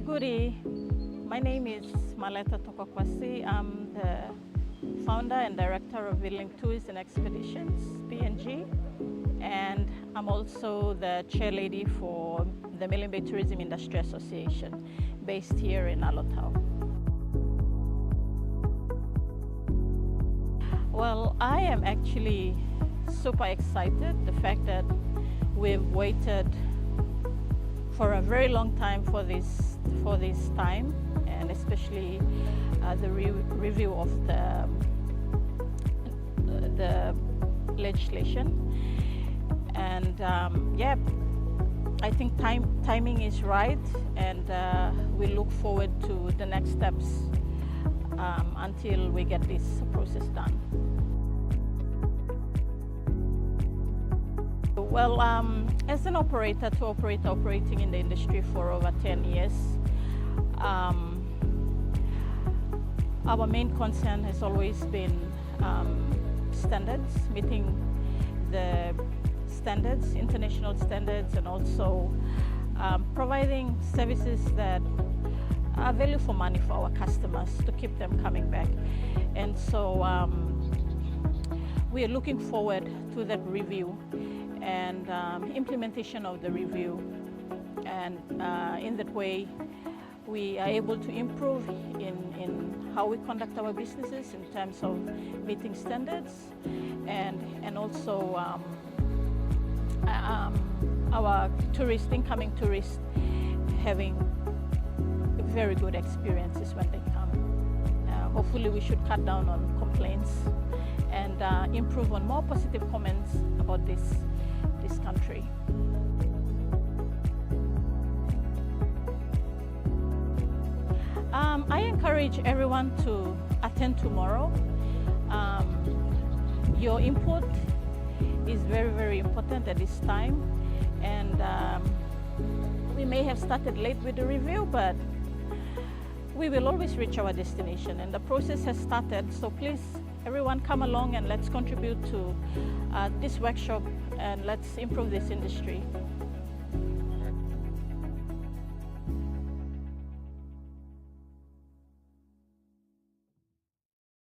Goody, my name is Maleta Tokwakwasi. I'm the founder and director of VilLink Tours Expeditions PNG, and I'm also the chairlady for the Milne Bay Tourism Industry Association based here in Alotau. Well, I am actually super excited. The fact that we've waited for a very long time for this time, and especially the review of the legislation. And yeah, I think timing is right, and we look forward to the next steps until we get this process done. Well, as an operator operating in the industry for over 10 years, our main concern has always been standards, meeting the standards, international standards, and also providing services that are value for money for our customers to keep them coming back. And so we are looking forward to that review and implementation of the review, and in that way we are able to improve in how we conduct our businesses in terms of meeting standards, and also our incoming tourists having very good experiences when they come. Hopefully we should cut down on complaints and improve on more positive comments about this country. I encourage everyone to attend tomorrow. Your input is very, very important at this time, and we may have started late with the review, but we will always reach our destination, and the process has started. So please, everyone, come along and let's contribute to this workshop, and let's improve this industry.